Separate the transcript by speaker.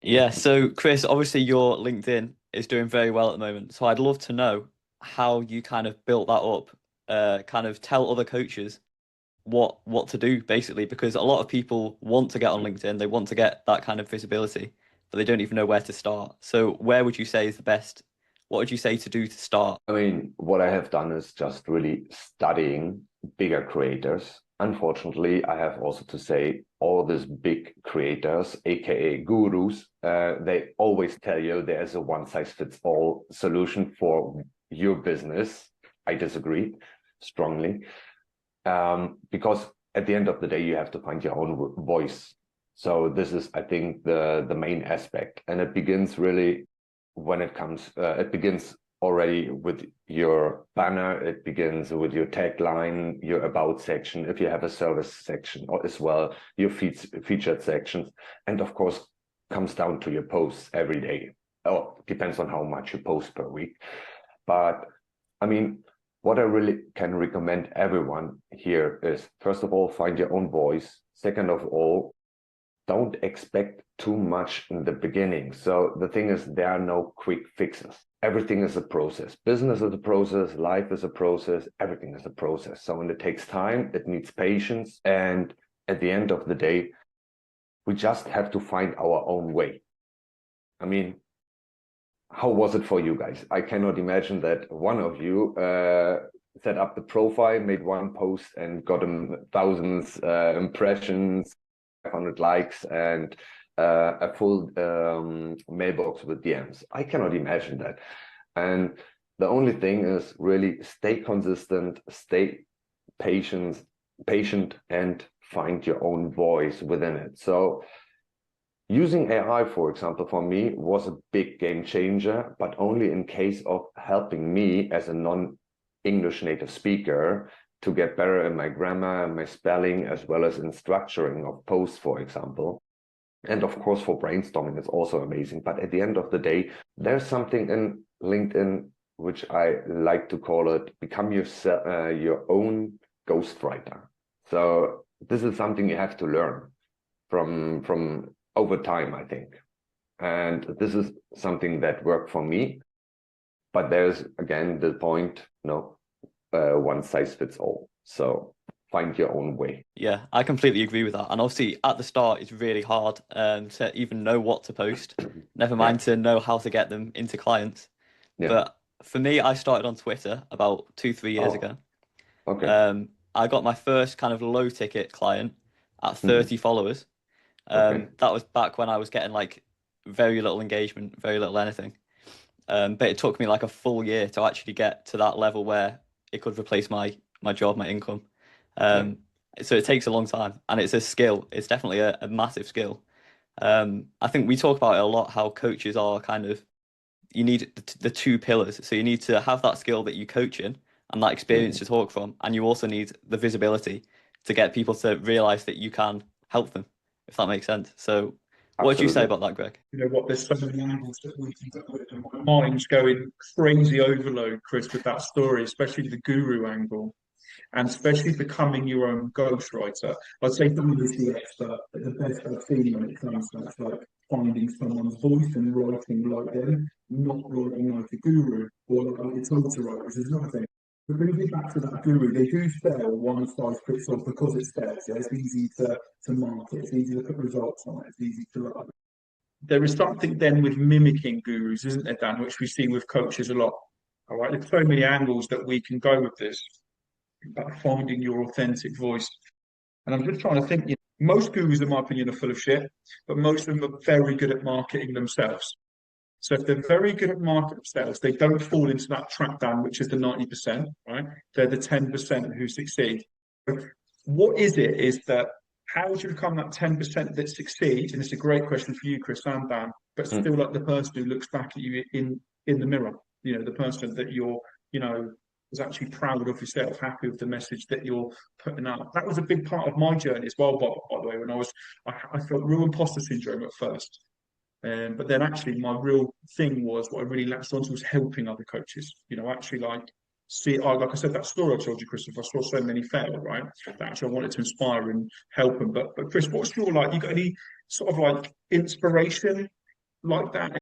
Speaker 1: Yeah, so Chris, obviously your LinkedIn is doing very well at the moment. So I'd love to know how you kind of built that up, kind of tell other coaches what to do basically, because a lot of people want to get on LinkedIn, they want to get that kind of visibility, but they don't even know where to start. So where would you say is the best? What would you say to do to start?
Speaker 2: I mean, what I have done is just really studying bigger creators. Unfortunately, I have also to say all these big creators, aka gurus, they always tell you there's a one size fits all solution for your business. I disagree strongly, because at the end of the day, you have to find your own voice. So this is, I think, the main aspect, and it begins really when it comes. It begins already with your banner. It begins with your tagline, your about section, if you have a service section, or as well your featured sections, and of course comes down to your posts every day. Oh, depends on how much you post per week, but I mean, what I really can recommend everyone here is, first of all, find your own voice. Second of all, don't expect too much in the beginning. So the thing is, there are no quick fixes. Everything is a process. Business is a process. Life is a process. Everything is a process. So when it takes time, it needs patience. And at the end of the day, we just have to find our own way. I mean, how was it for you guys? I cannot imagine that one of you set up the profile, made one post, and got thousands impressions, 500 likes, and a full mailbox with DMs. I cannot imagine that. And the only thing is really stay consistent, stay patient, and find your own voice within it. So using AI, for example, for me was a big game changer, but only in case of helping me as a non-English native speaker to get better in my grammar and my spelling, as well as in structuring of posts, for example. And of course, for brainstorming, it's also amazing. But at the end of the day, there's something in LinkedIn which I like to call it, become your own ghostwriter. So this is something you have to learn from over time, I think. And this is something that worked for me. But there's again the point, one size fits all. So find your own way.
Speaker 1: Yeah, I completely agree with that. And obviously, at the start, it's really hard to even know what to post, never
Speaker 2: Yeah,
Speaker 1: mind to know how to get them into clients.
Speaker 2: yeah.
Speaker 1: But for me, I started on Twitter about 2, 3 years
Speaker 2: Oh,
Speaker 1: ago.
Speaker 2: okay.
Speaker 1: I got my first kind of low ticket client at
Speaker 2: Mhm.
Speaker 1: 30 followers.
Speaker 2: Okay.
Speaker 1: That was back when I was getting like very little engagement, very little anything. But it took me like a full year to actually get to that level where it could replace my job, my income.
Speaker 2: Yeah.
Speaker 1: Um, so it takes a long time, and it's a skill. It's definitely a massive skill. I think we talk about it a lot, how coaches are kind of, you need the two pillars. So you need to have that skill that you coach in and that experience
Speaker 2: Mhm.
Speaker 1: to talk from, and you also need the visibility to get people to realize that you can help them, if that makes sense. So what do you say
Speaker 2: Absolutely.
Speaker 1: about that, Greg?
Speaker 3: You know what? There's so many angles that we can go with. And my mind's going crazy overload, Chris, with that story, especially the guru angle, and especially becoming your own ghostwriter. I'd say someone is the expert, but the best I've seen when it comes to that, like finding someone's voice and writing like them, not writing like a guru or like a total writer, which is another thing. But bringing it back to that guru, they do sell one size fits all because it sells. Yeah? It's easy to market, it's easy to put results on it, it's easy to like. There is something then with mimicking gurus, isn't there, Dan, which we see with coaches a lot. All right, there's so many angles that we can go with this about finding your authentic voice. And I'm just trying to think, most gurus, in my opinion, are full of shit, but most of them are very good at marketing themselves. So if they're very good at marketing themselves, they don't fall into that trap down, which is the 90%, right? They're the 10% who succeed. What is it is that how do you become that 10% that succeeds? And it's a great question for you, Chris and Dan, but still
Speaker 2: Mhm.
Speaker 3: like the person who looks back at you in the mirror, the person that you're, is actually proud of yourself, happy with the message that you're putting out. That was a big part of my journey as well, by the way, when I felt real imposter syndrome at first. But then actually my real thing was what I really latched onto was helping other coaches, actually like like I said, that story I told you, Christopher, I saw so many fail, right? That actually I wanted to inspire and help them. But Chris, what's your like, you got any sort of like inspiration like that